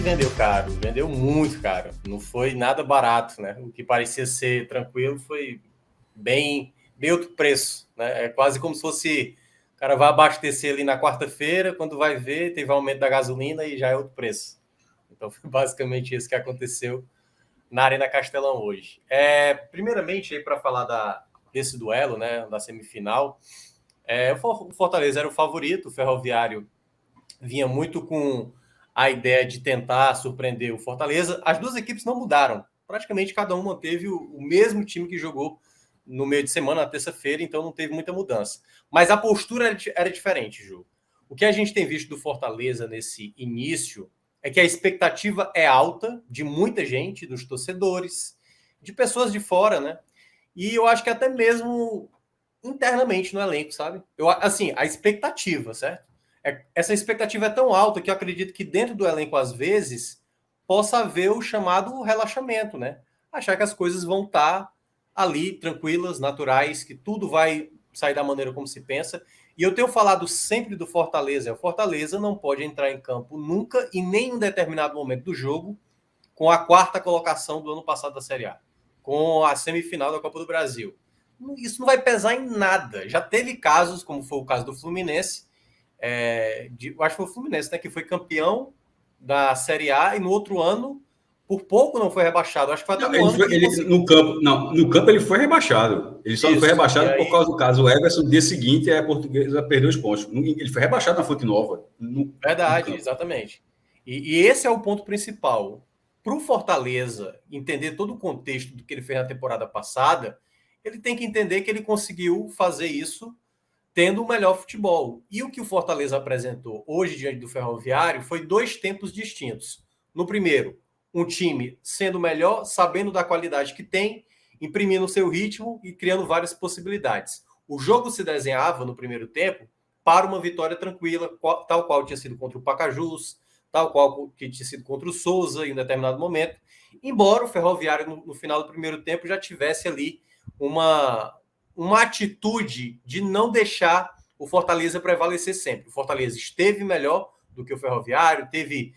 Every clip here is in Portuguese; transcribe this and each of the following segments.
vendeu caro, vendeu muito caro. Não foi nada barato, né? O que parecia ser tranquilo foi bem outro preço, né? É quase como se fosse o cara vai abastecer ali na quarta-feira, quando vai ver, teve aumento da gasolina e já é outro preço. Então foi basicamente isso que aconteceu na Arena Castelão hoje. Primeiramente, aí para falar desse duelo, né, da semifinal, o Fortaleza era o favorito, o Ferroviário vinha muito com a ideia de tentar surpreender o Fortaleza. As duas equipes não mudaram. Praticamente cada um manteve o mesmo time que jogou no meio de semana, na terça-feira, então não teve muita mudança. Mas a postura era diferente, Ju. O que a gente tem visto do Fortaleza nesse início é que a expectativa é alta de muita gente, dos torcedores, de pessoas de fora, né? E eu acho que até mesmo internamente no elenco, sabe? Assim, a expectativa, certo? Essa expectativa é tão alta que eu acredito que dentro do elenco, às vezes, possa haver o chamado relaxamento, né? Achar que as coisas vão estar ali, tranquilas, naturais, que tudo vai sair da maneira como se pensa. E eu tenho falado sempre do Fortaleza. O Fortaleza não pode entrar em campo nunca e nem em um determinado momento do jogo com a quarta colocação do ano passado da Série A, com a semifinal da Copa do Brasil. Isso não vai pesar em nada. Já teve casos, como foi o caso do Fluminense, eu acho que foi o Fluminense, né, que foi campeão da Série A e no outro ano, por pouco não foi rebaixado. Acho que foi até um ano que conseguiu. No campo ele foi rebaixado. Ele só não foi Isso. rebaixado por causa do caso. O Everson, no dia seguinte, a Portuguesa perdeu os pontos. Ele foi rebaixado na Fonte Nova. Verdade, exatamente. E esse é o ponto principal. Para o Fortaleza entender todo o contexto do que ele fez na temporada passada, ele tem que entender que ele conseguiu fazer isso tendo o melhor futebol. E o que o Fortaleza apresentou hoje diante do Ferroviário foi dois tempos distintos. No primeiro, um time sendo melhor, sabendo da qualidade que tem, imprimindo o seu ritmo e criando várias possibilidades. O jogo se desenhava no primeiro tempo para uma vitória tranquila, tal qual tinha sido contra o Pacajus, tal qual que tinha sido contra o Souza em um determinado momento, embora o Ferroviário no final do primeiro tempo já tivesse ali uma atitude de não deixar o Fortaleza prevalecer sempre. O Fortaleza esteve melhor do que o Ferroviário, teve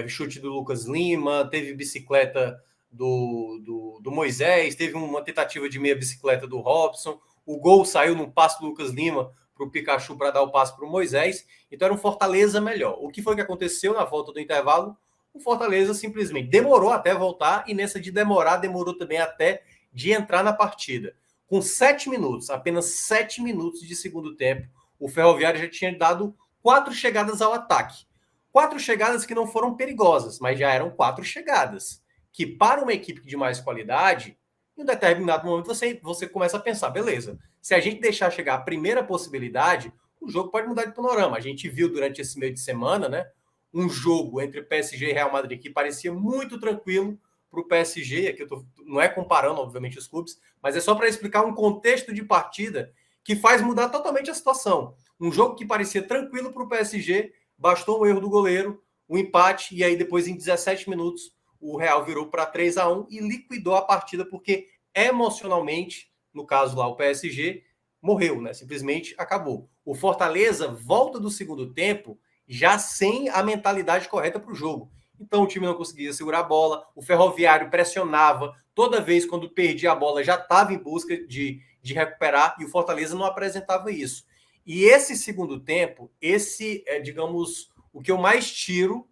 chute do Lucas Lima, teve bicicleta do Moisés, teve uma tentativa de meia bicicleta do Robson, o gol saiu num passe do Lucas Lima para o Pikachu para dar o passe para o Moisés, então era um Fortaleza melhor. O que foi que aconteceu na volta do intervalo? O Fortaleza simplesmente demorou até voltar, e nessa de demorar, demorou também até de entrar na partida. Com 7 minutos, apenas 7 minutos de segundo tempo, o Ferroviário já tinha dado 4 chegadas ao ataque. 4 chegadas que não foram perigosas, mas já eram 4 chegadas. Que para uma equipe de mais qualidade, em um determinado momento você começa a pensar, beleza, se a gente deixar chegar a primeira possibilidade, o jogo pode mudar de panorama. A gente viu durante esse meio de semana, né, um jogo entre PSG e Real Madrid que parecia muito tranquilo para o PSG. Aqui não é comparando, obviamente, os clubes, mas é só para explicar um contexto de partida que faz mudar totalmente a situação. Um jogo que parecia tranquilo para o PSG, bastou um erro do goleiro, um empate, e aí depois, em 17 minutos, o Real virou para 3-1 e liquidou a partida, porque emocionalmente, no caso lá, o PSG morreu, né? Simplesmente acabou. O Fortaleza volta do segundo tempo já sem a mentalidade correta para o jogo. Então o time não conseguia segurar a bola, o Ferroviário pressionava, toda vez quando perdia a bola já estava em busca de recuperar, e o Fortaleza não apresentava isso. E esse segundo tempo, esse é, digamos, o que eu mais tiro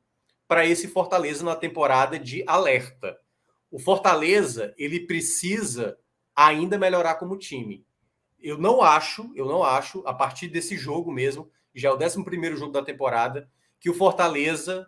para esse Fortaleza na temporada de alerta. O Fortaleza, ele precisa ainda melhorar como time. Eu não acho, a partir desse jogo mesmo, já é o 11º jogo da temporada, que o Fortaleza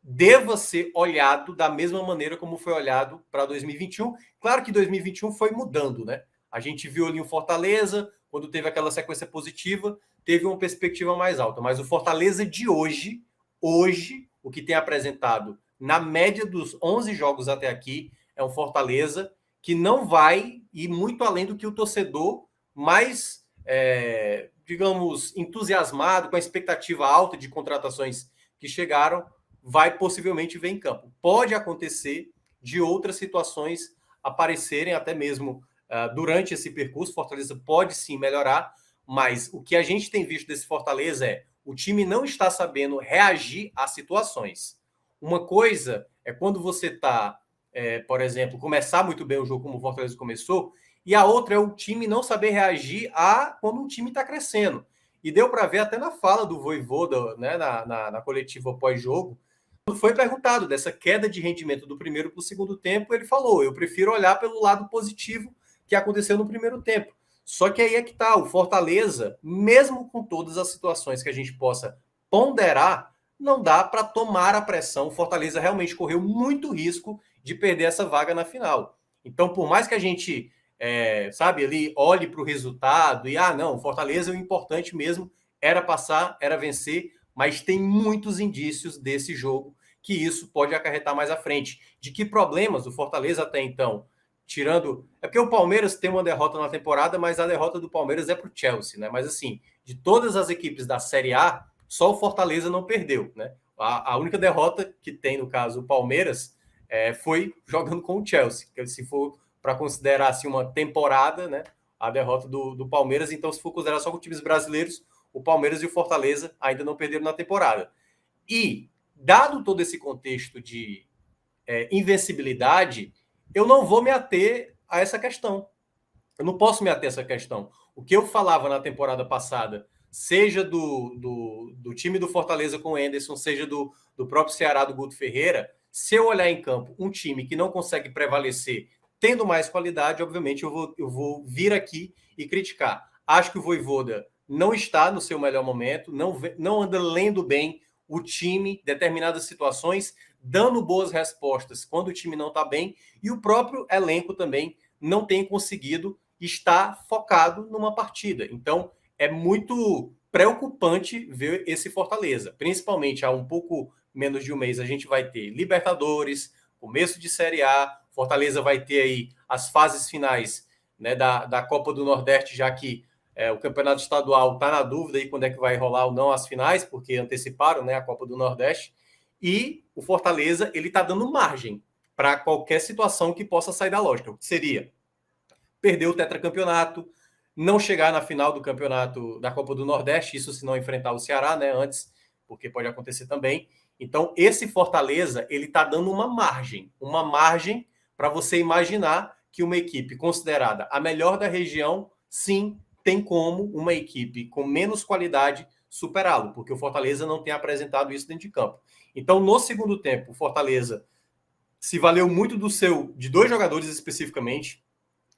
deva ser olhado da mesma maneira como foi olhado para 2021. Claro que 2021 foi mudando, né? A gente viu ali o Fortaleza, quando teve aquela sequência positiva, teve uma perspectiva mais alta. Mas o Fortaleza de hoje, o que tem apresentado na média dos 11 jogos até aqui, é um Fortaleza que não vai ir muito além do que o torcedor mais, digamos, entusiasmado, com a expectativa alta de contratações que chegaram, vai possivelmente ver em campo. Pode acontecer de outras situações aparecerem até mesmo durante esse percurso. Fortaleza pode sim melhorar, mas o que a gente tem visto desse Fortaleza é o time não está sabendo reagir a situações. Uma coisa é quando você está, por exemplo, começar muito bem o jogo como o Fortaleza começou, e a outra é o time não saber reagir a quando um time está crescendo. E deu para ver até na fala do Vojvoda, né, na coletiva pós-jogo, quando foi perguntado dessa queda de rendimento do primeiro para o segundo tempo, ele falou: eu prefiro olhar pelo lado positivo que aconteceu no primeiro tempo. Só que aí é que está, o Fortaleza, mesmo com todas as situações que a gente possa ponderar, não dá para tomar a pressão. O Fortaleza realmente correu muito risco de perder essa vaga na final. Então, por mais que a gente, sabe, ali olhe para o resultado e, não, o Fortaleza, o importante mesmo era passar, era vencer, mas tem muitos indícios desse jogo que isso pode acarretar mais à frente. De que problemas o Fortaleza até então, tirando... É porque o Palmeiras tem uma derrota na temporada, mas a derrota do Palmeiras é para o Chelsea, né? Mas assim, de todas as equipes da Série A, só o Fortaleza não perdeu, né? A única derrota que tem, no caso, o Palmeiras, foi jogando com o Chelsea. Que se for para considerar assim, uma temporada, né? A derrota do Palmeiras, então se for considerar só com times brasileiros, o Palmeiras e o Fortaleza ainda não perderam na temporada. E, dado todo esse contexto de invencibilidade, eu não vou me ater a essa questão. Eu não posso me ater a essa questão. O que eu falava na temporada passada, seja do time do Fortaleza com o Anderson, seja do próprio Ceará do Guto Ferreira, se eu olhar em campo um time que não consegue prevalecer tendo mais qualidade, obviamente eu vou vir aqui e criticar. Acho que o Vojvoda não está no seu melhor momento, não anda lendo bem o time, determinadas situações, dando boas respostas quando o time não está bem, e o próprio elenco também não tem conseguido estar focado numa partida. Então, é muito preocupante ver esse Fortaleza, principalmente há um pouco menos de um mês a gente vai ter Libertadores, começo de Série A, Fortaleza vai ter aí as fases finais, né, da Copa do Nordeste, já que o campeonato estadual está na dúvida aí quando é que vai rolar ou não as finais, porque anteciparam, né, a Copa do Nordeste, e o Fortaleza ele está dando margem para qualquer situação que possa sair da lógica. O que seria perder o tetracampeonato, não chegar na final do campeonato da Copa do Nordeste, isso se não enfrentar o Ceará, né, antes, porque pode acontecer também. Então, esse Fortaleza, ele está dando uma margem para você imaginar que uma equipe considerada a melhor da região, sim, tem como uma equipe com menos qualidade superá-lo, porque o Fortaleza não tem apresentado isso dentro de campo. Então, no segundo tempo, o Fortaleza se valeu muito de dois jogadores especificamente,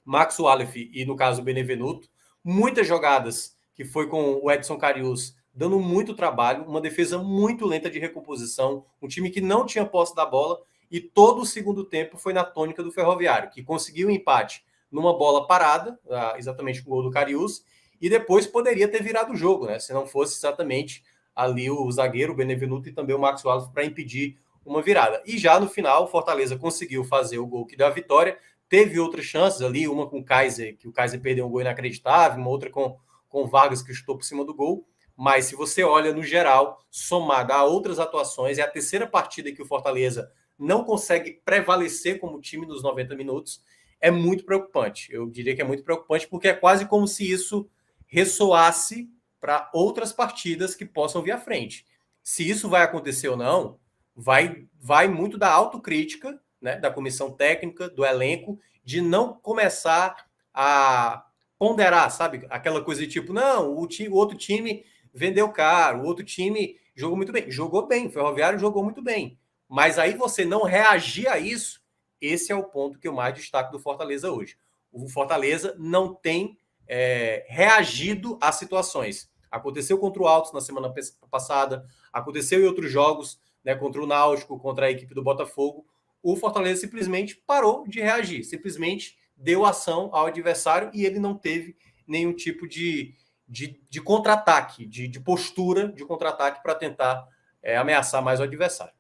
Max Wallace e, no caso, o Benevenuto. Muitas jogadas que foi com o Edson Carius dando muito trabalho, uma defesa muito lenta de recomposição, um time que não tinha posse da bola, e todo o segundo tempo foi na tônica do Ferroviário, que conseguiu um empate numa bola parada, exatamente com o gol do Carius, e depois poderia ter virado o jogo, né? Se não fosse exatamente ali o zagueiro, o Benevenuto e também o Max Wallace para impedir uma virada. E já no final, o Fortaleza conseguiu fazer o gol que deu a vitória, teve outras chances ali, uma com o Kaiser, que o Kaiser perdeu um gol inacreditável, uma outra com Vargas, que chutou por cima do gol. Mas se você olha no geral, somada a outras atuações, é a terceira partida que o Fortaleza não consegue prevalecer como time nos 90 minutos, é muito preocupante. Eu diria que é muito preocupante porque é quase como se isso ressoasse para outras partidas que possam vir à frente. Se isso vai acontecer ou não, vai muito da autocrítica, né, da comissão técnica, do elenco, de não começar a ponderar, sabe? Aquela coisa de tipo, não, o outro time vendeu caro, o outro time jogou muito bem. Jogou bem, o Ferroviário jogou muito bem. Mas aí você não reagir a isso, esse é o ponto que eu mais destaco do Fortaleza hoje. O Fortaleza não tem reagido às situações. Aconteceu contra o Altos na semana passada, aconteceu em outros jogos, né, contra o Náutico, contra a equipe do Botafogo. O Fortaleza simplesmente parou de reagir, simplesmente deu ação ao adversário e ele não teve nenhum tipo de contra-ataque, de postura de contra-ataque para tentar ameaçar mais o adversário.